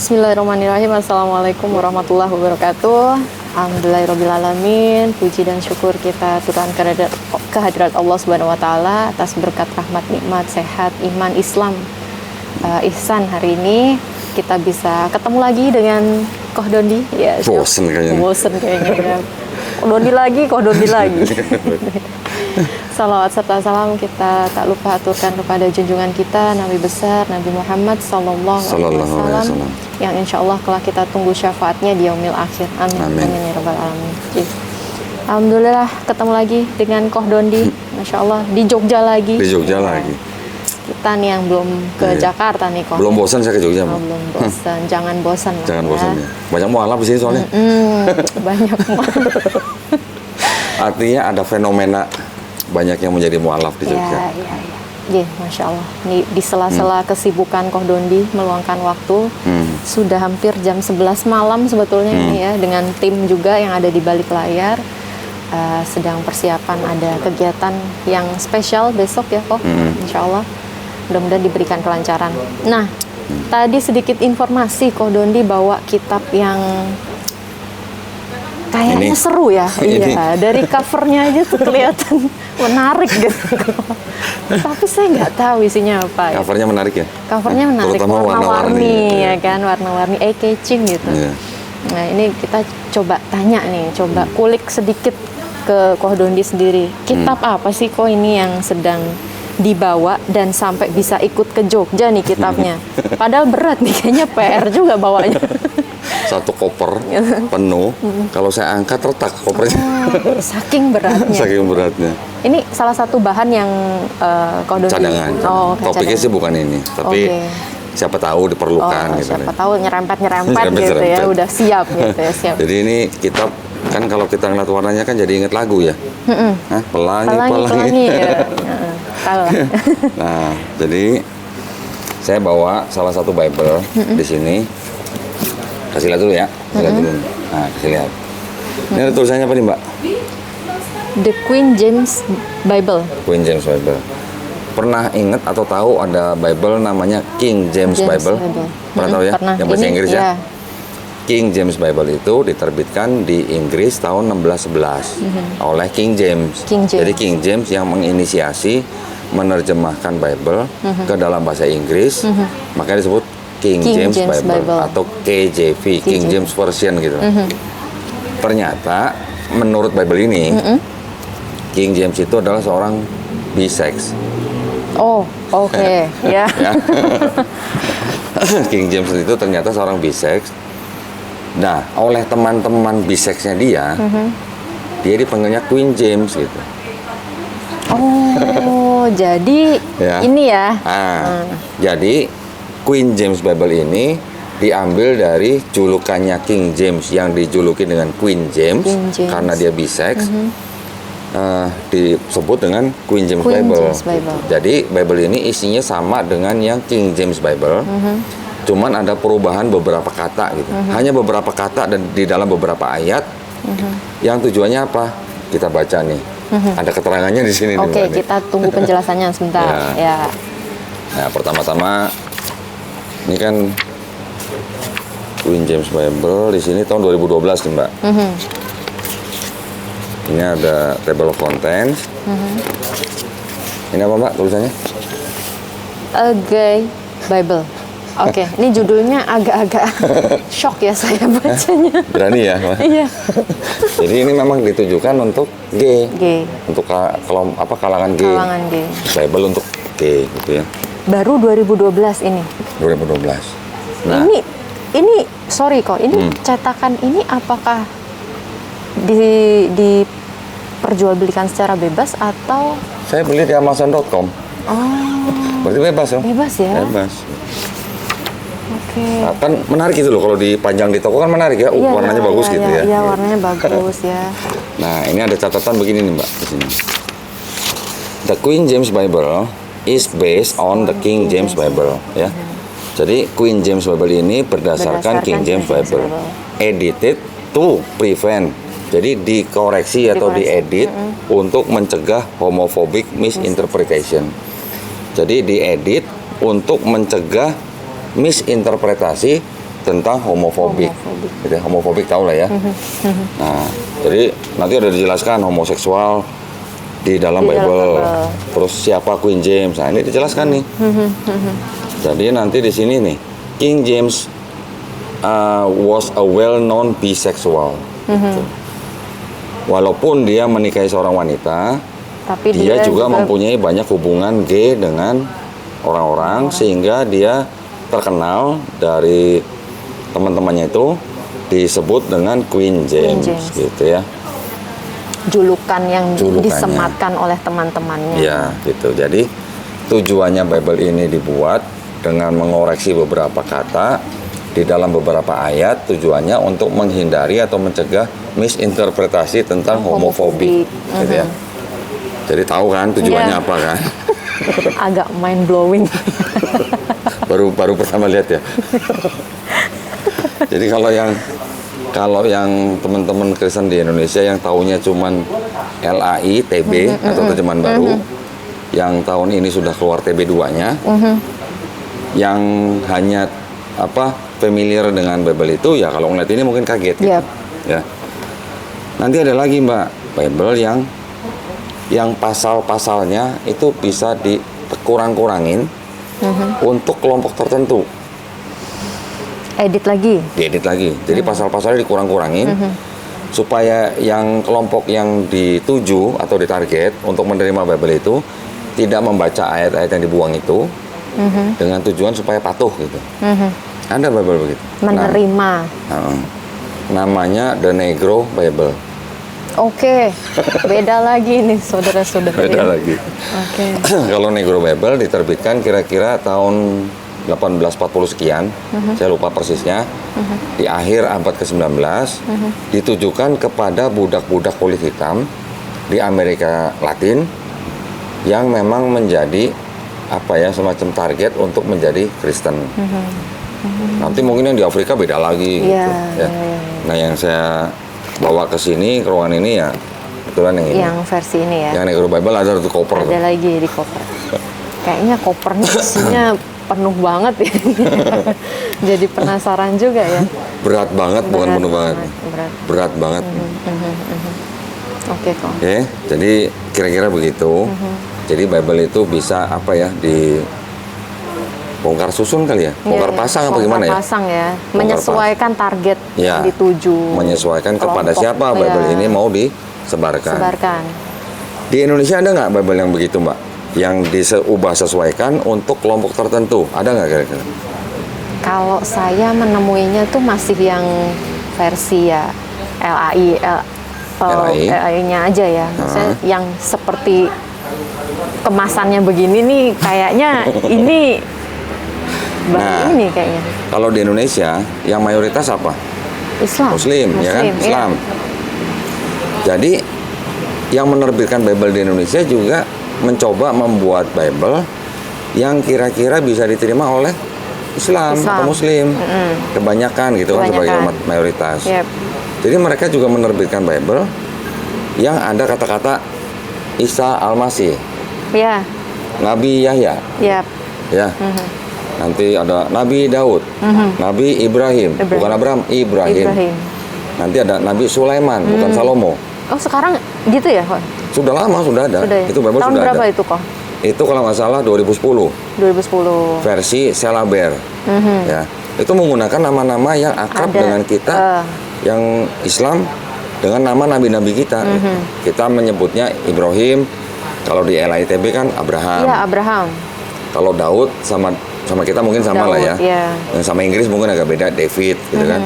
Bismillahirrahmanirrahim. Assalamualaikum warahmatullahi wabarakatuh. Alhamdulillahirrahmanirrahim. Puji dan syukur kita aturkan kehadirat Allah Subhanahu wa Ta'ala atas berkat rahmat, nikmat, sehat, iman, Islam, ihsan. Hari ini kita bisa ketemu lagi dengan Koh Dondi. Ya, bosen kayaknya. Bosen kayaknya. Koh Dondi lagi. Salawat serta salam kita tak lupa aturkan kepada junjungan kita Nabi besar Nabi Muhammad Sallallahu Alaihi Wasallam yang insya Allah kelak kita tunggu syafaatnya di yaumil akhir. Amin. Amin ya rabbal alamin. Alhamdulillah ketemu lagi dengan Koh Dondi. Masya Allah di Jogja lagi. Di Jogja lagi. Kita nih yang belum ke Jakarta nih Koh. Belum bosan saya ke Jogja. Belum bosan. Jangan bosan. Jangan bosan ya. Banyak mualaf di sini soalnya. Banyak mualaf. Artinya ada fenomena banyak yang menjadi mualaf di Jogja. Ya, Masya Allah. Nih, di sela-sela kesibukan Koh Dondi meluangkan waktu, sudah hampir jam 11 malam sebetulnya ini ya, dengan tim juga yang ada di balik layar, sedang persiapan ada kegiatan yang spesial besok ya Koh, Insya Allah. Mudah-mudahan diberikan kelancaran. Nah, tadi sedikit informasi Koh Dondi bawa kitab yang kayaknya seru ya, iya. Dari covernya aja tuh kelihatan menarik gitu. Tapi saya nggak tahu isinya apa. Covernya menarik ya? Covernya menarik, warna-warni ya kan, warna-warni, eye-catching gitu. Yeah. Nah ini kita coba tanya nih, coba kulik sedikit ke Koh Dondi sendiri. Kitab apa sih Koh ini yang sedang dibawa dan sampai bisa ikut ke Jogja nih kitabnya? Padahal berat nih, kayaknya PR juga bawanya. Satu koper penuh, kalau saya angkat retak kopernya. Saking beratnya. Saking beratnya. Ini salah satu bahan yang Koh Dondi. Cadangan. Topiknya sih bukan ini, tapi siapa tahu diperlukan. Gitu siapa tahu nyerempet gitu ya, udah siap gitu ya, siap. Jadi ini kitab kan kalau kita ngeliat warnanya kan jadi inget lagu ya. Pelangi. Ya. Nah, jadi saya bawa salah satu Bible di sini. Kasih lihat dulu ya, Nah, kasih lihat. Ini ada tulisannya apa nih Mbak? The Queen James Bible. Queen James Bible. Pernah ingat atau tahu ada Bible namanya King James Bible? Pernah tahu ya? Pernah. Yang bahasa Inggris ya? King James Bible itu diterbitkan di Inggris tahun 1611 oleh King James. Jadi King James yang menginisiasi menerjemahkan Bible ke dalam bahasa Inggris, makanya disebut King James Bible atau KJV, King James Version gitu. Ternyata menurut Bible ini King James itu adalah seorang bisex. Oh, oke. Ya. King James itu ternyata seorang bisex. Nah, oleh teman-teman bisexnya dia dipanggilnya Queen James gitu. Oh, jadi ini ya. Jadi Queen James Bible ini diambil dari julukannya King James yang dijuluki dengan Queen James. Karena dia bisex. Disebut dengan Queen James Bible. Jadi Bible ini isinya sama dengan yang King James Bible. Cuman ada perubahan beberapa kata gitu. Hanya beberapa kata dan di dalam beberapa ayat. Yang tujuannya apa? Kita baca nih. Ada keterangannya di sini. Oke, kita tunggu penjelasannya sebentar. Ya. Nah, pertama-tama ini kan Queen James Bible di sini tahun 2012 nih Mbak. Ini ada table of contents. Ini apa Mbak tulisannya? A Gay Bible. Oke, ini judulnya agak-agak shock ya saya bacanya. Berani ya Mbak? Iya. Jadi ini memang ditujukan untuk gay. Untuk kalangan gay. Kalangan gay. Bible untuk gay gitu ya. Baru 2012 ini. 2012. Nah, ini sorry kok, ini cetakan ini apakah diperjualbelikan secara bebas atau? Saya beli di Amazon.com. Oh. Berarti bebas dong? Bebas ya? Bebas. Oke. Nah, kan menarik gitu loh kalau dipajang di toko kan menarik ya. Warnanya bagus gitu ya. Iya, warnanya bagus ya. Nah, ini ada catatan begini nih Mbak di sini. The Queen James Bible is based on the King James Bible, ya. Jadi Queen James Bible ini berdasarkan King James Bible, edited to prevent. Jadi dikoreksi atau diedit untuk mencegah homophobic misinterpretation. Jadi diedit untuk mencegah misinterpretasi tentang homofobik. Gitu, homofobik tahu lah ya. Nah, jadi nanti ada dijelaskan homoseksual di dalam Bible. Terus siapa Queen James? Nah, ini dijelaskan nih. Jadi nanti di sini nih, King James was a well-known bisexual. Gitu. Walaupun dia menikahi seorang wanita, tapi dia juga mempunyai banyak hubungan gay dengan orang-orang, sehingga dia terkenal dari teman-temannya itu disebut dengan Queen James. Gitu ya. Julukan yang disematkan oleh teman-temannya. Ya, gitu. Jadi tujuannya Bible ini dibuat dengan mengoreksi beberapa kata di dalam beberapa ayat, tujuannya untuk menghindari atau mencegah misinterpretasi tentang homofobik. Gitu ya. Jadi tahu kan tujuannya apa kan? Agak mind blowing. baru pertama lihat ya. Jadi kalau yang teman-teman Kristen di Indonesia yang taunya cuman LAI, TB atau terjemahan baru, yang tahun ini sudah keluar TB2-nya, yang hanya familiar dengan Bible itu, ya kalau ngeliat ini mungkin kaget. Gitu. Ya. Nanti ada lagi Mbak Bible yang pasal-pasalnya itu bisa dikurang-kurangin untuk kelompok tertentu. Diedit lagi. Jadi pasal-pasalnya dikurang-kurangin supaya yang kelompok yang dituju atau ditarget untuk menerima Bible itu tidak membaca ayat-ayat yang dibuang itu dengan tujuan supaya patuh gitu. Ada Bible begitu. Menerima. Namanya The Negro Bible. Oke, beda lagi nih saudara-saudara. Beda lagi. Oke. Kalau Negro Bible diterbitkan kira-kira tahun 1840 sekian, saya lupa persisnya, di akhir abad ke-19, ditujukan kepada budak-budak kulit hitam di Amerika Latin yang memang menjadi semacam target untuk menjadi Kristen. Nanti mungkin yang di Afrika beda lagi gitu. Nah, yang saya bawa ke sini, ke ruangan ini ya kebetulan yang ini. Yang versi ini ya. Yang Negro Bible ada di koper. Ada lagi di koper. Kayaknya kopernya isinya penuh banget ya. Jadi penasaran juga ya. Berat banget, bukan penuh banget. Berat banget. Oke kok. Oke, jadi kira-kira begitu. Jadi Bible itu bisa di bongkar susun kali ya, bongkar pasang apa gimana ya? Pasang ya, menyesuaikan target yang dituju. Menyesuaikan kepada siapa Bible ini mau disebarkan. Di Indonesia ada nggak Bible yang begitu Mbak? Yang diubah sesuaikan untuk kelompok tertentu, ada nggak kira-kira? Kalau saya menemuinya tuh masih yang versi ya LAI-nya aja ya. Maksudnya yang seperti kemasannya begini nih, kayaknya ini. Ini kayaknya. Kalau di Indonesia yang mayoritas apa? Muslim, ya kan? Islam. Jadi yang menerbitkan Bible di Indonesia juga mencoba membuat Bible yang kira-kira bisa diterima oleh Islam. Atau Muslim. Kebanyakan gitu kan sebagai mayoritas. Jadi mereka juga menerbitkan Bible yang ada kata-kata Isa Al-Masih. Nabi Yahya. Nanti ada Nabi Daud, Nabi Ibrahim, bukan Abraham, Ibrahim. Nanti ada Nabi Sulaiman, bukan Salomo. Oh, sekarang gitu ya? Sudah lama, sudah ada. Itu Bible tahun sudah berapa ada. Itu kok? Itu kalau nggak salah 2010. Versi Selaber. Ya, itu menggunakan nama-nama yang akrab dengan kita, yang Islam, dengan nama nabi-nabi kita. Kita menyebutnya Ibrahim. Kalau di LITB kan Abraham. Iya, Abraham. Kalau Daud sama kita mungkin sama Daud, lah ya. Yang sama Inggris mungkin agak beda, David gitu kan.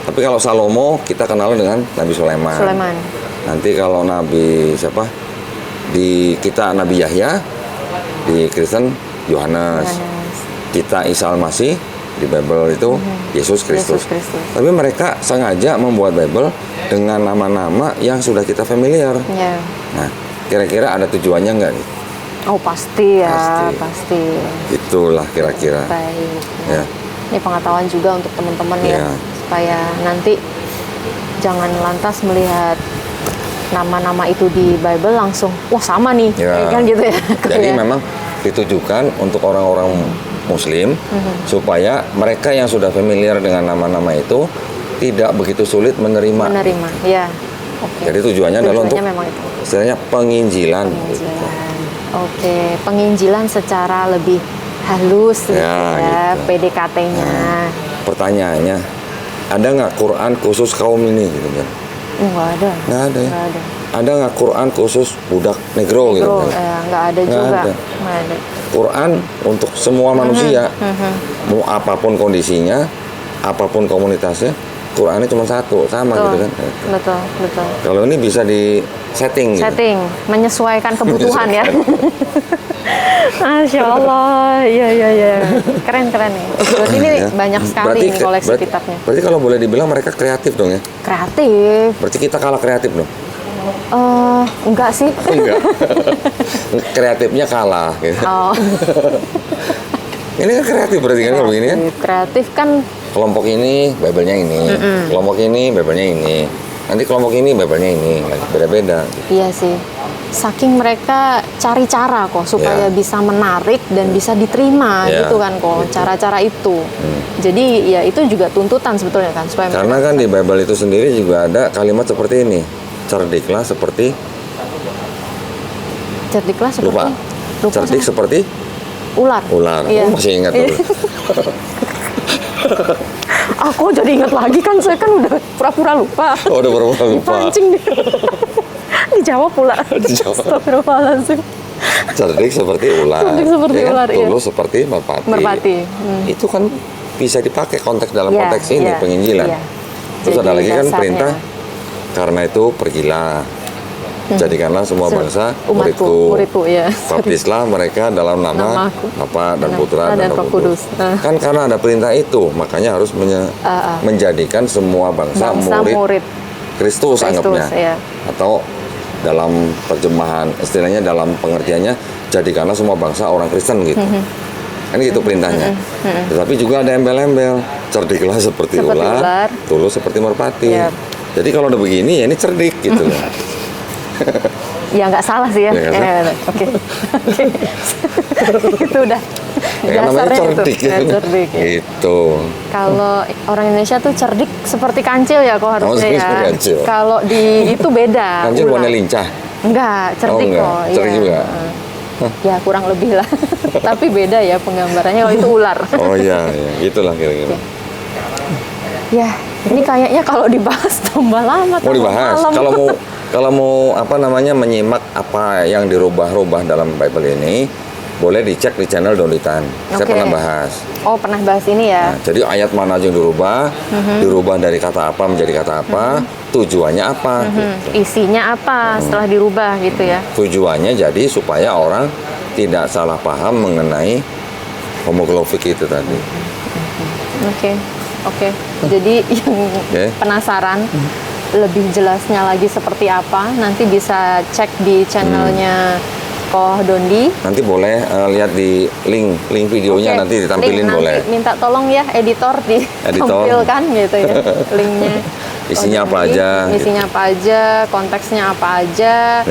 Tapi kalau Salomo kita kenal dengan Nabi Sulaiman. Nanti kalau Nabi siapa? Di kita Nabi Yahya, di Kristen Yohanes. Kita Isa Al-Masih di Bible itu Yesus Kristus. Tapi mereka sengaja membuat Bible dengan nama-nama yang sudah kita familiar. Yeah. Nah, kira-kira ada tujuannya nggak? Oh pasti ya, pasti. Itulah kira-kira. Baik. Ya. Ini pengetahuan juga untuk teman-teman ya, supaya nanti jangan lantas melihat nama-nama itu di Bible langsung, wah sama nih, kan gitu ya. Jadi memang ditujukan untuk orang-orang Muslim supaya mereka yang sudah familiar dengan nama-nama itu tidak begitu sulit menerima. Ya. Okay. Jadi tujuannya adalah untuk istilahnya penginjilan. Oke, penginjilan secara lebih halus gitu ya, gitu. PDKT-nya. Nah, pertanyaannya, ada nggak Quran khusus kaum ini gitu kan? Nggak ada. Nggak ada ya? Nggak ada. Ada nggak Quran khusus budak negro gitu kan? Nggak ada juga. Nggak ada. Quran untuk semua manusia, mau apapun kondisinya, apapun komunitasnya, Qurannya cuma satu, sama gitu kan? Betul. Kalau ini bisa di setting menyesuaikan kebutuhan ya. Masya Allah, iya. Keren nih. Berarti ini banyak sekali ini koleksi kitabnya. Berarti kalau boleh dibilang mereka kreatif dong ya? Kreatif. Berarti kita kalah kreatif dong? Enggak sih. Enggak. Kreatifnya kalah. Gitu. Oh. Ini kan kreatif berarti kan kalau begini kan? Kreatif kan. Kelompok ini, Bible-nya ini. Kelompok ini, Bible-nya ini. Nanti kelompok ini, Bible-nya ini. Beda-beda. Iya sih. Saking mereka cari cara kok supaya bisa menarik dan bisa diterima gitu kan kok. Cara-cara itu. Jadi ya itu juga tuntutan sebetulnya kan. Supaya karena kan di Bible itu sendiri juga ada kalimat seperti ini. Cerdiklah seperti... Lupa. Cerdik seperti... Ular. Iya. Oh, masih ingat tuh. Aku jadi ingat lagi kan, saya kan udah pura-pura lupa. Oh, udah pura-pura lupa. Dipancing dia. Dijawab pula. Astagfirullahaladzim. Cerdik seperti ular. Tulus seperti merpati. Itu kan bisa dipakai konteks dalam konteks ini, penginjilan. Terus ada lagi kan perintah, karena itu pergilah. Jadikanlah semua bangsa muridku. Baptislah mereka dalam nama Bapa dan Putra dan Roh Kudus. Kan karena ada perintah itu, makanya harus menjadikan semua bangsa murid Kristus anggapnya. Atau dalam terjemahan, istilahnya dalam pengertiannya, jadikanlah semua bangsa orang Kristen gitu. Kan gitu perintahnya. Tetapi juga ada embel-embel, cerdiklah seperti ular, tulus seperti merpati. Jadi kalau udah begini ya ini cerdik gitu loh. Ya nggak salah sih ya. Oke. Itu udah namanya cerdik itu. Kalau orang Indonesia tuh cerdik seperti kancil ya kok harusnya ya. Kalau di itu beda. Kancil warna lincah. Enggak, cerdik kok. Cerdik juga. Ya kurang lebih lah. Tapi beda ya penggambarannya kalau itu ular. Oh iya, itulah kira-kira. Ya, ini kayaknya kalau dibahas tambah lama. Mau dibahas. Kalau mau menyimak apa yang dirubah-rubah dalam Bible ini, boleh dicek di channel Donditan. Saya pernah bahas. Oh, pernah bahas ini ya. Nah, jadi ayat mana aja yang dirubah dari kata apa menjadi kata apa, tujuannya apa, gitu. Isinya apa setelah dirubah gitu ya. Tujuannya jadi supaya orang tidak salah paham mengenai homoglofik itu tadi. Oke. Jadi yang penasaran lebih jelasnya lagi seperti apa, nanti bisa cek di channelnya Koh Dondi. Nanti boleh lihat di link videonya, nanti ditampilin boleh. Nanti minta tolong ya editor ditampilkan gitu ya linknya. Isinya apa aja, konteksnya apa aja,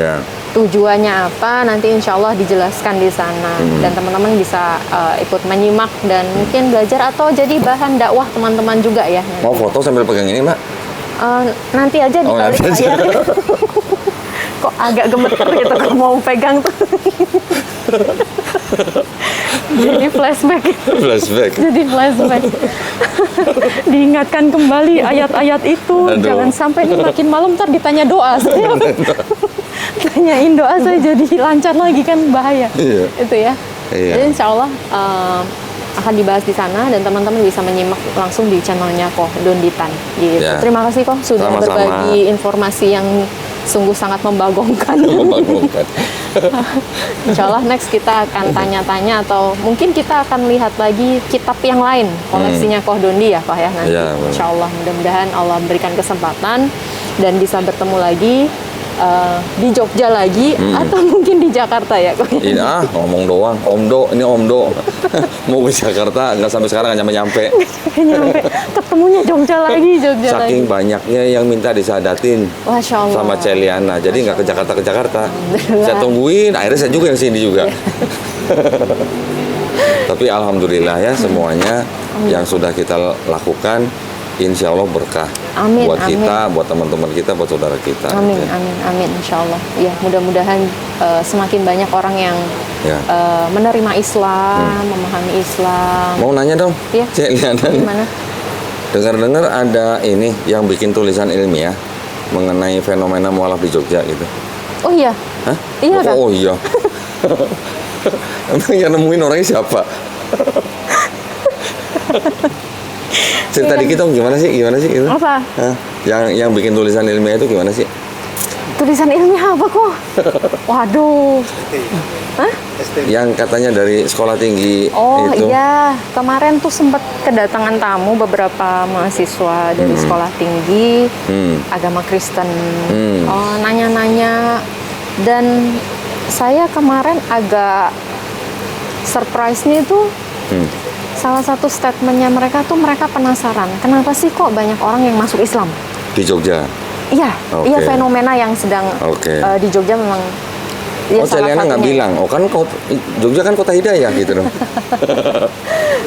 tujuannya apa, nanti insya Allah dijelaskan di sana. Dan teman-teman bisa ikut menyimak dan mungkin belajar atau jadi bahan dakwah teman-teman juga ya. Mau foto sambil pegang ini, Mbak? Nanti aja di balik layar. Kok agak gemeter gitu kalau mau pegang tuh. Jadi flashback. Jadi flashback. Diingatkan kembali ayat-ayat itu. Aduh. Jangan sampai ini makin malam ntar ditanya doa saya. Tanyain doa saya jadi lancar lagi kan bahaya. Itu ya. Jadi insya Allah akan dibahas di sana dan teman-teman bisa menyimak langsung di channelnya Koh Donditan gitu. Terima kasih Koh sudah berbagi informasi yang sungguh sangat membagongkan. Insya Allah next kita akan tanya-tanya atau mungkin kita akan lihat lagi kitab yang lain koleksinya Koh Dondi ya Pak ya nanti. Ya, Insya Allah mudah-mudahan Allah berikan kesempatan dan bisa bertemu lagi di Jogja lagi atau mungkin di Jakarta ya Koh. Ini ngomong doang, Omdo, ini Omdo. Mau ke Jakarta nggak sampai sekarang nggak nyampe. Nyampe ketemunya Jogja lagi. Saking banyaknya yang minta disadatin Masya Allah. sama Celiana, jadi nggak ke Jakarta. Saya tungguin, akhirnya saya juga yang sini juga. Tapi alhamdulillah ya semuanya yang sudah kita lakukan, insya Allah berkah. Amin, buat amin. kita, buat teman-teman kita, buat saudara kita. Amin, gitu ya. amin, insya Allah. Ya, mudah-mudahan semakin banyak orang yang Ya. menerima Islam, memahami Islam. Mau nanya dong, Iya. Cek Liana. Gimana? Dengar-dengar ada ini yang bikin tulisan ilmiah mengenai fenomena mualaf di Jogja gitu. Oh iya, Hah? Iya, Kak? Oh iya. Emang yang nemuin orangnya siapa? Cerita dikit dong gimana sih itu? Apa? Hah? Yang bikin tulisan ilmiah itu gimana sih? Tulisan ilmiah apa kok? Waduh. Hah? Yang katanya dari sekolah tinggi Oh itu. iya, kemarin tuh sempat kedatangan tamu beberapa mahasiswa dari sekolah tinggi agama Kristen. Oh, nanya-nanya dan saya kemarin agak surprise-nya itu salah satu statementnya mereka tuh mereka penasaran kenapa sih kok banyak orang yang masuk Islam Di Jogja. iya Oke. iya fenomena yang sedang Oke. di Jogja memang ya, salah Celiana nggak satunya. bilang, kan Jogja kan kota hidayah gitu dong.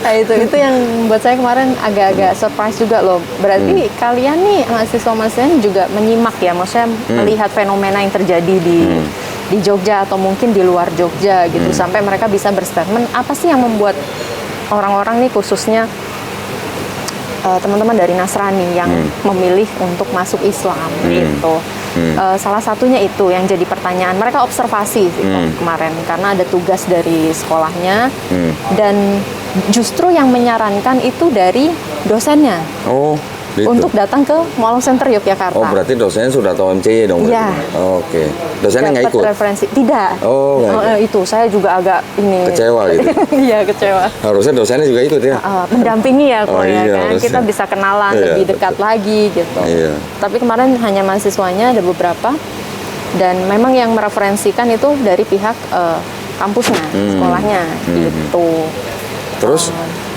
Nah, itu yang buat saya kemarin agak-agak surprise juga loh. Berarti kalian nih mahasiswa-mahasiswa juga menyimak ya, maksudnya melihat fenomena yang terjadi di Jogja atau mungkin di luar Jogja gitu sampai mereka bisa berstatement apa sih yang membuat orang-orang nih khususnya teman-teman dari Nasrani yang memilih untuk masuk Islam gitu. Salah satunya itu yang jadi pertanyaan mereka observasi sih kemarin karena ada tugas dari sekolahnya dan justru yang menyarankan itu dari dosennya Oh, gitu. untuk datang ke Mualaf Center Yogyakarta. Oh, berarti dosennya sudah tahu MCY dong berarti? Iya. Oke. Dosennya nggak Dapat ikut? referensi tidak. Oh, nggak ikut. Itu saya juga agak ini Kecewa gitu? Iya kecewa. Harusnya dosennya juga ikut ya? Mendampingi ya kok Oh, ya iya, kan harusnya. kita bisa kenalan Iya, lebih dekat lagi gitu. Iya. Tapi kemarin hanya mahasiswanya ada beberapa dan memang yang mereferensikan itu dari pihak kampusnya, sekolahnya gitu. Terus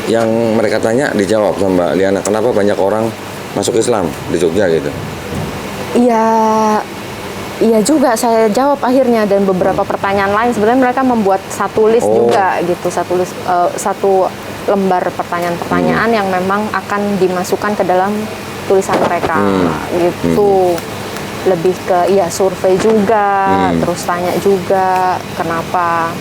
yang mereka tanya dijawab sama Mbak Liana, kenapa banyak orang masuk Islam di Jogja gitu? Iya juga saya jawab akhirnya dan beberapa pertanyaan lain sebenarnya mereka membuat satu list juga gitu, satu lembar pertanyaan-pertanyaan yang memang akan dimasukkan ke dalam tulisan mereka gitu. Lebih ke survei juga, terus tanya juga kenapa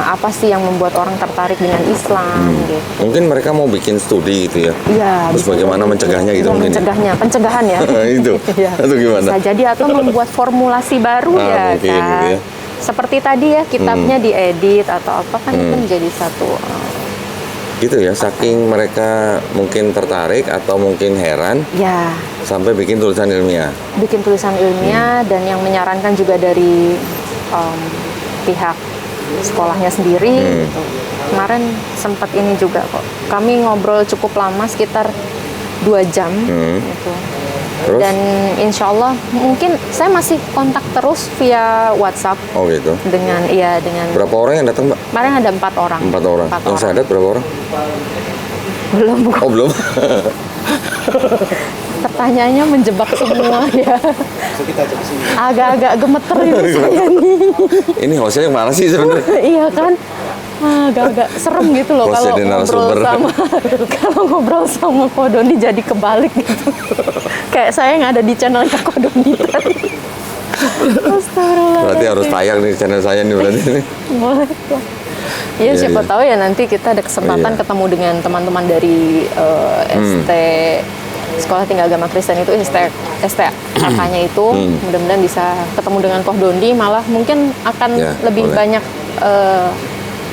apa sih yang membuat orang tertarik dengan Islam gitu. Mungkin mereka mau bikin studi gitu ya? Iya. Terus bagaimana mencegahnya gitu mungkin ya? Pencegahan ya. Itu? Iya. Atau gimana? Bisa jadi atau membuat formulasi baru ya mungkin, kan. gitu ya. Seperti tadi ya kitabnya diedit atau apa kan itu menjadi satu. Gitu ya, saking mereka mungkin tertarik atau mungkin heran Ya, sampai bikin tulisan ilmiah. bikin tulisan ilmiah dan yang menyarankan juga dari pihak sekolahnya sendiri gitu. Kemarin sempat ini juga kok. Kami ngobrol cukup lama sekitar 2 jam gitu. Terus? Dan insya Allah mungkin saya masih kontak terus via WhatsApp Oh gitu. dengan Berapa orang yang datang, Mbak? kemarin ada 4 orang. 4 orang. Yang sadat berapa orang? Belum bukan. Oh belum. Pertanyaannya menjebak semua ya. Agak-agak gemeter ini saya nih. Ini hostnya yang mana sih sebenarnya? Iya kan? Agak-agak serem gitu loh Bos kalau jadi ngobrol narasumber. kalau ngobrol sama Ko Doni jadi kebalik gitu. Kayak saya yang ada di channelnya Ko Doni tadi. Astagfirullah. Berarti harus tayang nih channel saya nih berarti. Boleh tuh. Iya, Iya, siapa iya. tahu ya nanti kita ada kesempatan Iya. ketemu dengan teman-teman dari ST Sekolah Tinggi Agama Kristen itu STAK-nya itu. Mudah-mudahan bisa ketemu dengan Koh Dondi, malah mungkin akan Ya, lebih boleh. banyak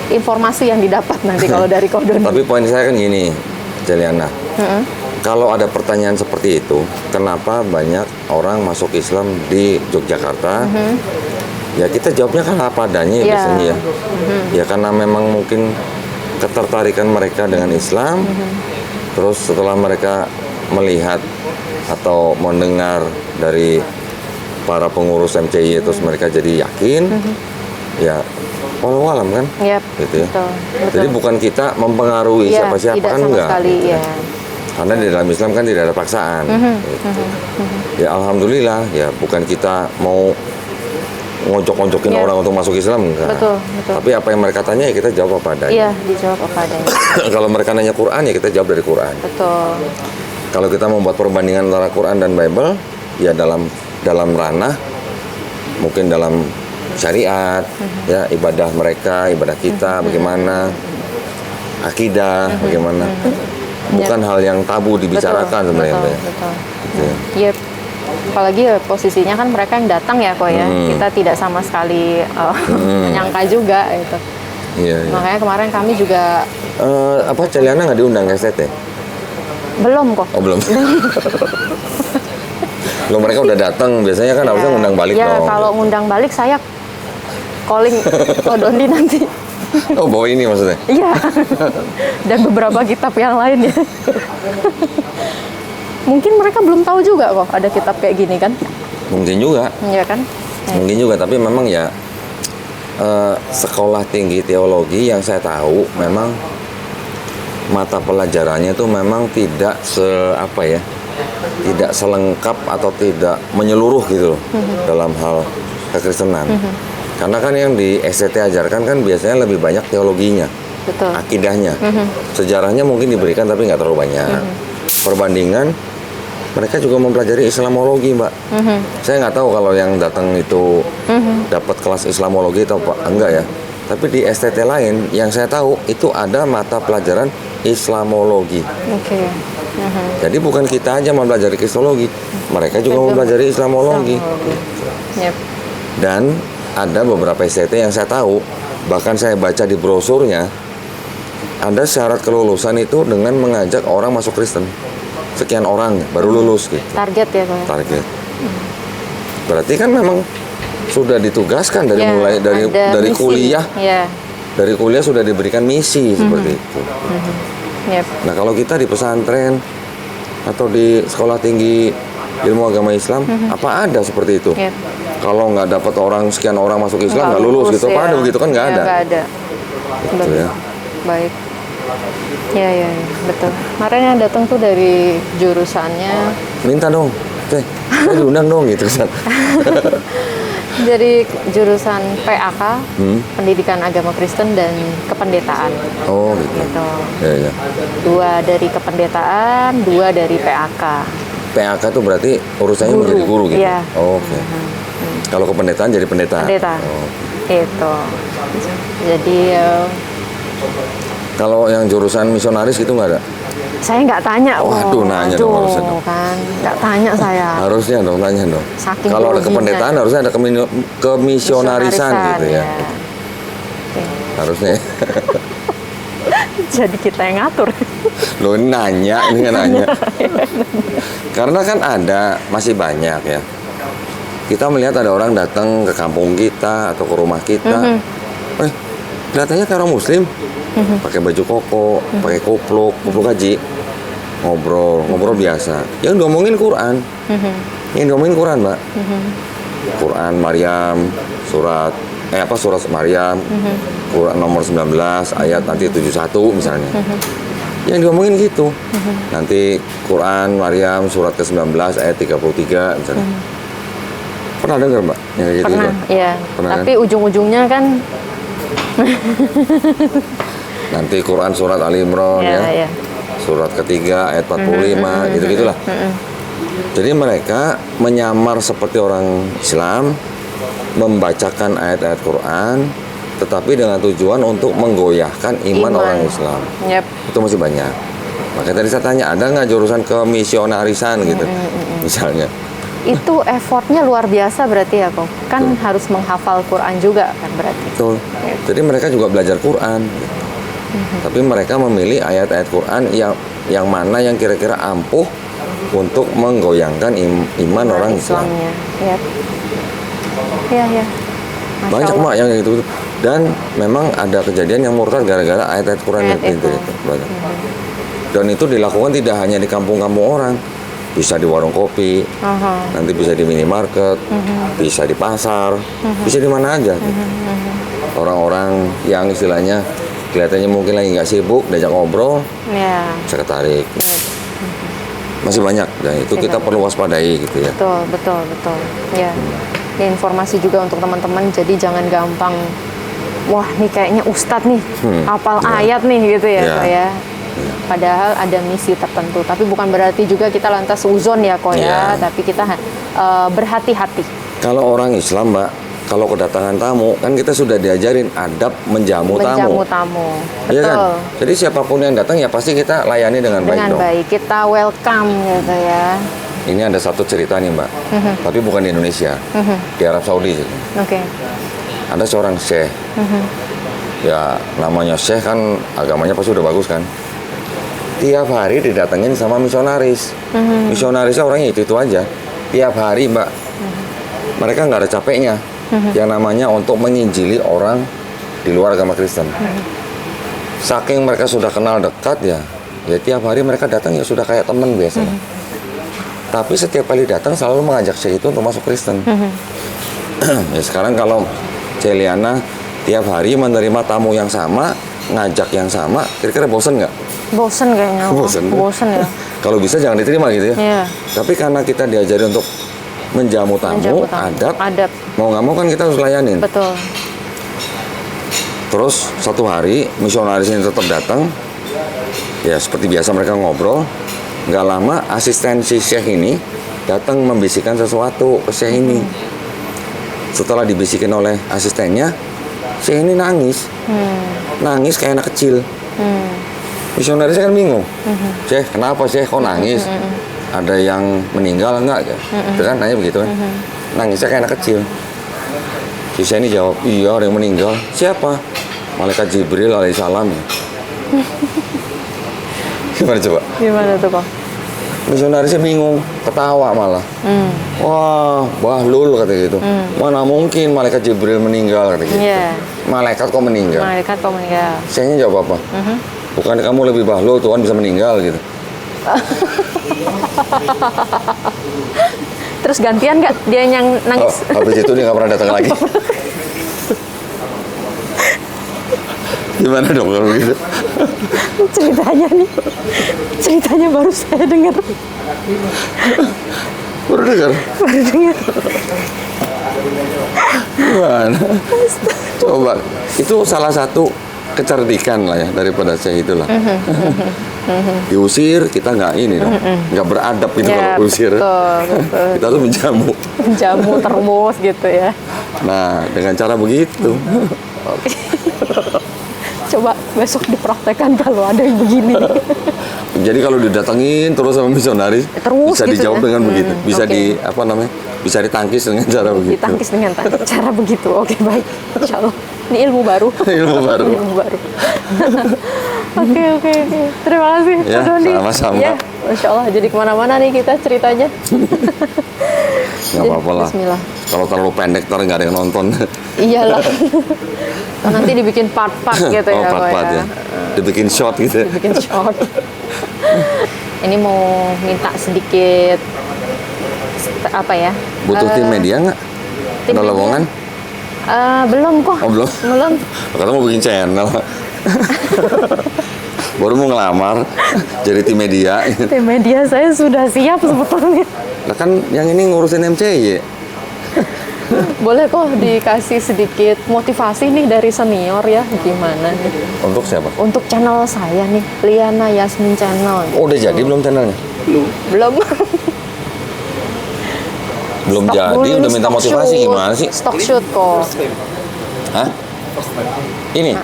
informasi yang didapat nanti kalau dari Koh Dondi. Tapi poin saya kan gini, Celiana. Kalau ada pertanyaan seperti itu, kenapa banyak orang masuk Islam di Yogyakarta Ya kita jawabnya kan apa adanya ya biasanya ya. Ya karena memang mungkin ketertarikan mereka dengan Islam. Terus setelah mereka melihat atau mendengar dari para pengurus MCI terus mereka jadi yakin. Ya walau alam kan. Gitu ya. Betul. Jadi bukan kita mempengaruhi siapa-siapa kan enggak. Sekali, gitu. Karena di dalam Islam kan tidak ada paksaan. Gitu. Ya alhamdulillah ya bukan kita mau ngojok-ngojokin orang untuk masuk Islam enggak. Betul. Tapi apa yang mereka tanya ya kita jawab apa adanya. Iya, dijawab apa adanya. Kalau mereka nanya Quran ya kita jawab dari Quran. Betul. Kalau kita membuat perbandingan antara Quran dan Bible ya dalam ranah mungkin dalam syariat ya ibadah mereka, ibadah kita bagaimana, akidah bagaimana. Bukan hal yang tabu dibicarakan sebenarnya. Betul. Iya. Apalagi ya, posisinya kan mereka yang datang ya kok ya. Kita tidak sama sekali menyangka juga gitu. Iya. Makanya kemarin kami juga Celiana nggak diundang ke STT? belum kok. Oh belum. Loh mereka udah datang, biasanya kan harusnya ngundang balik dong. Ya kalau ngundang balik saya calling Ko Dondi nanti. Oh bawa ini maksudnya? Iya. Dan beberapa kitab yang lain ya. Mungkin mereka belum tahu juga kok ada kitab kayak gini kan? Mungkin juga. Iya kan? Mungkin juga, tapi memang ya sekolah tinggi teologi yang saya tahu memang mata pelajarannya itu memang tidak tidak selengkap atau tidak menyeluruh gitu loh dalam hal kekristenan. Karena kan yang di STT ajarkan kan biasanya lebih banyak teologinya, betul. Akidahnya, sejarahnya mungkin diberikan tapi nggak terlalu banyak. Perbandingan mereka juga mempelajari Islamologi, Mbak. Saya nggak tahu kalau yang datang itu dapat kelas Islamologi atau enggak ya. Tapi di STT lain yang saya tahu itu ada mata pelajaran Islamologi. Oke. Jadi bukan kita aja mempelajari Kristologi, mereka juga mempelajari Islamologi. Yep. Dan ada beberapa STT yang saya tahu, bahkan saya baca di brosurnya, ada syarat kelulusan itu dengan mengajak orang masuk Kristen. Sekian orang baru lulus gitu. Target ya Pak? Target. Berarti kan memang sudah ditugaskan dari mulai dari kuliah. Dari kuliah sudah diberikan misi seperti itu. Yep. Nah kalau kita di pesantren atau di sekolah tinggi ilmu agama Islam, apa ada seperti itu? Yep. Kalau nggak dapat sekian orang masuk Islam nggak lulus gitu, apa ada begitu kan nggak ada? Nggak ada. Gitu ya. Baik. Ya, betul. Kemarin yang datang tuh dari jurusannya. Minta dong, saya diundang dong gitu kan. Dari jurusan PAK, Pendidikan Agama Kristen dan Kependetaan. Oh gitu. Ya. 2 dari kependetaan, 2 dari PAK. PAK tuh berarti urusannya menjadi guru gitu? Iya. Oh, oke. Kalau kependetaan jadi pendeta? Pendeta. Oh. Itu. Jadi kalau yang jurusan misionaris gitu nggak ada? saya nggak tanya. Waduh, nanya dong harusnya dong. Kan, nggak tanya saya. Harusnya dong, tanya dong. Saking kalau ada kependetaan harusnya ada kemisionarisan gitu ya. Harusnya. Jadi kita yang ngatur. Loh nanya, ini kan nanya. Karena kan ada, masih banyak ya. Kita melihat ada orang datang ke kampung kita atau ke rumah kita. Kelihatannya kayak orang muslim. Pakai baju koko, pakai kupluk haji. Ngobrol biasa. Yang diomongin Quran. Yang diomongin Quran, Mbak. Quran Maryam, surat Maryam, Quran nomor 19 ayat nanti 71 misalnya. Yang diomongin gitu. Nanti Quran Maryam surat ke-19 ayat 33 misalnya. Pernah dengar, Mbak? Yang kayak gitu? Pernah, iya. Tapi kan? Ujung-ujungnya kan nanti Quran surat Ali Imran ya. Surat ketiga ayat 45 gitu-gitulah. Jadi mereka menyamar seperti orang Islam, membacakan ayat-ayat Quran, tetapi dengan tujuan untuk menggoyahkan iman orang Islam. Itu masih banyak. Makanya tadi saya tanya, ada nggak jurusan kemisionarisan gitu, misalnya? Itu effortnya luar biasa berarti ya kok. Kan harus menghafal Quran juga kan berarti. Betul. Jadi mereka juga belajar Quran. Tapi mereka memilih ayat-ayat Quran yang mana yang kira-kira ampuh untuk menggoyangkan iman orang Islam. Iya. Banyak mak yang kayak gitu. Dan memang ada kejadian yang murtad gara-gara ayat-ayat Quran itu. Dan itu dilakukan tidak hanya di kampung-kampung orang, bisa di warung kopi, nanti bisa di minimarket, bisa di pasar, bisa di mana aja. Orang-orang yang istilahnya kelihatannya mungkin lagi nggak sibuk, diajak ngobrol, bisa ketarik. Masih banyak, dan itu kita perlu waspadai gitu ya. Betul. Ya. Ini informasi juga untuk teman-teman, jadi jangan gampang, wah nih kayaknya ustadz nih, hafal ayat nih gitu ya, ya. Padahal ada misi tertentu, tapi bukan berarti juga kita lantas uzon ya kok ya, tapi kita berhati-hati. Kalau orang Islam Mbak, kalau kedatangan tamu, kan kita sudah diajarin adab menjamu tamu. Betul. Ya kan? Jadi siapapun yang datang ya pasti kita layani dengan baik dong. Baik, kita welcome gitu ya. Ini ada satu cerita nih Mbak, tapi bukan di Indonesia, di Arab Saudi. Ada seorang syekh, ya namanya syekh kan agamanya pasti udah bagus kan. Tiap hari didatengin sama misionaris, misionarisnya orangnya itu aja. Tiap hari Mbak, mereka nggak ada capeknya. Yang namanya untuk menginjili orang di luar agama Kristen. Saking mereka sudah kenal dekat ya tiap hari mereka datang ya sudah kayak teman biasa. Tapi setiap kali datang selalu mengajak saya itu untuk masuk Kristen. Ya sekarang kalau Celiana tiap hari menerima tamu yang sama, ngajak yang sama, kira-kira bosen nggak? Bosen kayaknya. Bosen ya. Kalau bisa jangan diterima gitu ya. Tapi karena kita diajari untuk menjamu tamu, adab, mau nggak mau kan kita harus layanin. Betul. Terus satu hari misionaris ini tetap datang, ya seperti biasa mereka ngobrol. Nggak lama asisten si syekh ini datang membisikkan sesuatu ke syekh ini. Setelah dibisikin oleh asistennya, syekh ini nangis. Nangis kayak anak kecil. Misionarisnya kan bingung. Syekh, kenapa syekh kok nangis? Ada yang meninggal enggak? Itu kan tanya begitu kan. Nangisnya kayak anak kecil. Si syekh ini jawab, iya ada yang meninggal. Siapa? Malaikat Jibril alaihissalam. Gimana coba? Gimana tuh kok? Misionarisnya bingung, ketawa malah. Wah, bahlul kata gitu. Mana mungkin malaikat Jibril meninggal kata gitu. Malaikat kok meninggal? Syekhnya jawab apa? Bukan kamu lebih bahlul, Tuhan bisa meninggal gitu. Terus gantian nggak dia yang nangis? Habis itu dia nggak pernah datang lagi. Gimana dong kalau gitu? Ceritanya baru saya dengar. Baru dengar. Gimana? Coba, itu salah satu kecerdikan lah ya daripada saya itulah. Diusir kita nggak ini dong, nggak beradab gitu kalau diusir. Betul. Kita tuh menjamu termos gitu ya. Nah dengan cara begitu. Coba besok dipraktekkan kalau ada yang begini. Jadi kalau didatengin terus sama misionaris, bisa gitu dijawab ya? Dengan begitu, bisa bisa ditangkis dengan cara begitu. Ditangkis dengan cara begitu. Oke, baik. Insya Allah. Ini ilmu baru. ilmu baru. Oke. Terima kasih, ya, Pak Doni. Sama-sama. Ya, Masya Allah. Jadi kemana-mana nih kita ceritanya. Nggak apa-apa lah. Bismillah. Kalau terlalu pendek, ntar nggak ada yang nonton. Iyalah. Nanti dibikin part-part gitu ya. Part-part ya. Dibikin short gitu. Ini mau minta sedikit apa ya? Butuh tim media nggak? Ada lowongan? Belum kok. Oh, belum? Kata mau bikin channel. Baru mau ngelamar jadi tim media. Tim media saya sudah siap sebetulnya. Nah kan yang ini ngurusin MCY. Boleh kok dikasih sedikit motivasi nih dari senior ya, gimana nih? Untuk siapa? Untuk channel saya nih, Liana Yasmin Channel. Oh, udah jadi belum channelnya? Belum. Belum jadi, udah minta motivasi gimana sih? Stock shoot kok. Hah? Ini?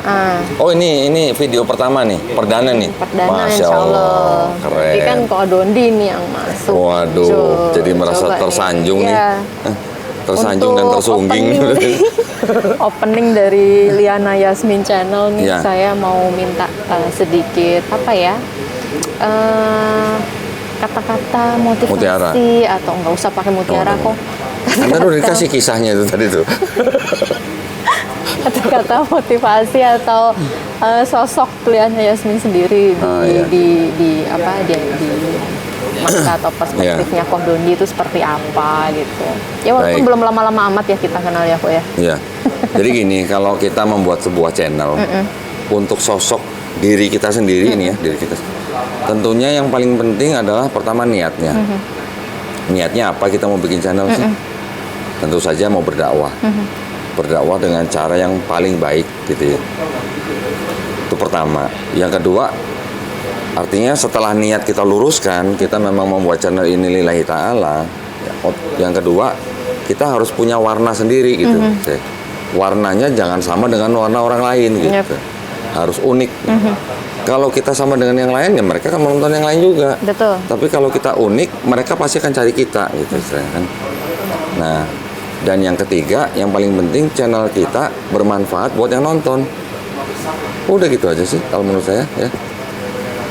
Oh ini video pertama nih, perdana nih. Masya Allah. Keren. Tapi kan kok Dondi nih yang masuk. Waduh, jadi merasa tersanjung nih. Tersanjung dan tersungging. Opening dari Liana Yasmin Channel nih, saya mau minta sedikit apa ya? Kata-kata motivasi mutiara. Atau nggak usah pakai mutiara kok. Anda udah dikasih kisahnya itu tadi tuh. kata-kata motivasi atau sosok kliennya Yasmin sendiri di mata atau perspektifnya Koh Dondi itu seperti apa gitu. Ya walaupun belum lama-lama amat ya kita kenal ya Koh ya. Iya. Jadi gini, kalau kita membuat sebuah channel untuk sosok diri kita sendiri ini ya, diri kita. Tentunya yang paling penting adalah pertama niatnya. Niatnya apa kita mau bikin channel sih? Tentu saja mau berdakwah. Berdakwah dengan cara yang paling baik gitu ya. Itu pertama. Yang kedua, artinya setelah niat kita luruskan, kita memang membuat channel ini lillahi ta'ala. Yang kedua, kita harus punya warna sendiri gitu. Warnanya jangan sama dengan warna orang lain gitu. Harus unik. Kalau kita sama dengan yang lain, ya mereka akan menonton yang lain juga. Betul. Tapi kalau kita unik, mereka pasti akan cari kita gitu kan. Nah, dan yang ketiga, yang paling penting channel kita bermanfaat buat yang nonton. Udah gitu aja sih kalau menurut saya ya.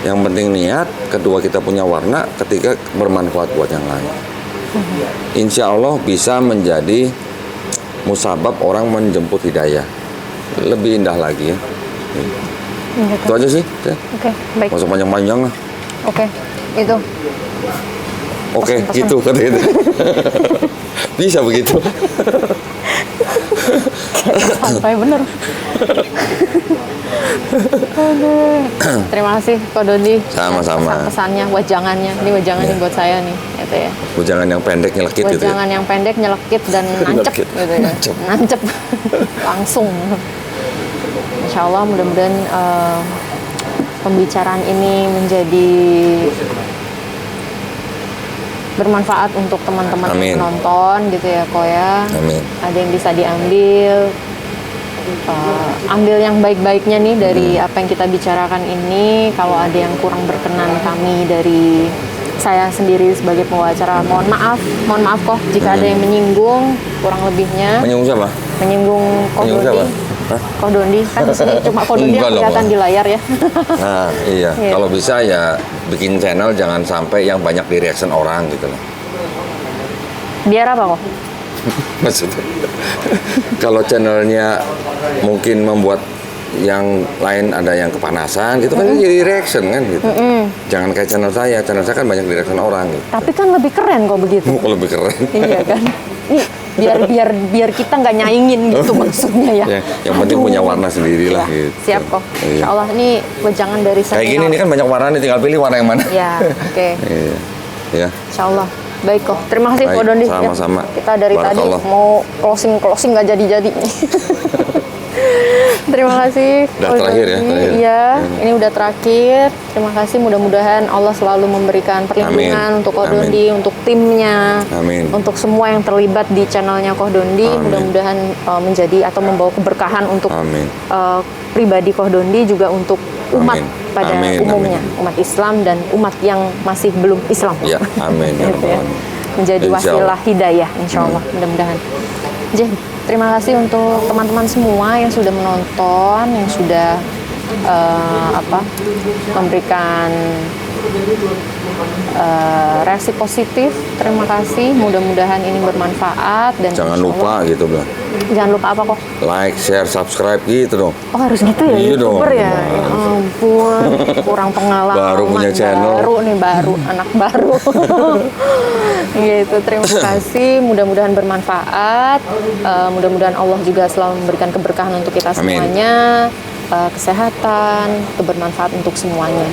Yang penting niat, kedua kita punya warna, ketiga bermanfaat buat yang lain. Insya Allah bisa menjadi musabab orang menjemput hidayah. Lebih indah lagi ya. Itu aja sih. Oke, baik. Masuk panjang-panjang lah. Oke, itu. Oke, gitu kata itu. Bisa begitu. Sampai bener. Terima kasih Koh Dondi. Sama-sama. Pesannya, wajangannya. Ini wajangannya buat saya nih, gitu ya. Wajangan yang pendek nyelekit gitu ya. Wajangan yang pendek nyelekit dan nancep gitu ya. Nancep. Langsung. Insya Allah mudah-mudahan pembicaraan ini menjadi bermanfaat untuk teman-teman yang menonton gitu ya Koh ya. Amin. Ada yang bisa diambil, ambil yang baik-baiknya nih dari apa yang kita bicarakan ini. Kalau ada yang kurang berkenan kami dari saya sendiri sebagai pembicara, mohon maaf Koh jika ada yang menyinggung, kurang lebihnya. Menyinggung siapa? Menyinggung Koh Dondi. Koh Dondi kan di sini cuma Koh Dondi yang kelihatan di layar ya. Nah, iya. Kalau bisa ya bikin channel jangan sampai yang banyak di reaction orang gitu loh. Biar apa Koh? Maksudnya kalau channelnya mungkin membuat yang lain ada yang kepanasan gitu kan jadi reaction kan gitu. Jangan kayak channel saya kan banyak di reaction orang gitu. Tapi kan lebih keren kok begitu. Lebih keren. Iya kan. Nih biar kita nggak nyaingin gitu maksudnya ya. Yang penting punya warna sendiri lah gitu. Siap kok. Insya Allah ini wejangan dari saya. Kayak gini ini kan banyak warna nih, tinggal pilih warna yang mana. Ya, oke. Iya. Insya Allah. Baik kok. Terima kasih Koh Dondi. Sama-sama. Kita dari tadi mau closing nggak jadi. Terima kasih. Udah terakhir ya? Iya, ini udah terakhir. Terima kasih. Mudah-mudahan Allah selalu memberikan perlindungan untuk Koh Dondi, untuk timnya, untuk semua yang terlibat di channelnya Koh Dondi. Mudah-mudahan menjadi atau membawa keberkahan untuk pribadi Koh Dondi, juga untuk umat pada umumnya, umat Islam dan umat yang masih belum Islam. Ya, amin. Gitu ya. Menjadi wasilah hidayah, insya Allah. Mudah-mudahan. Jadi, terima kasih untuk teman-teman semua yang sudah menonton, yang sudah memberikan reaksi positif. Terima kasih. Mudah-mudahan ini bermanfaat dan jangan lupa gitu Bang. Jangan lupa apa kok? Like, share, subscribe gitu dong. Oh harus gitu ya, iya YouTuber dong. Ya ampun, kurang pengalaman. Baru punya channel. Baru anak baru. Gitu, terima kasih. Mudah-mudahan bermanfaat. Mudah-mudahan Allah juga selalu memberikan keberkahan untuk kita semuanya. Kesehatan, kebermanfaat untuk semuanya.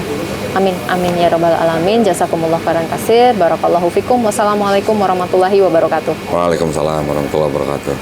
Amin ya rabbal alamin. Jazakumullah khairan katsir. Barakallahu fikum. Wassalamualaikum warahmatullahi wabarakatuh. Waalaikumsalam warahmatullahi wabarakatuh.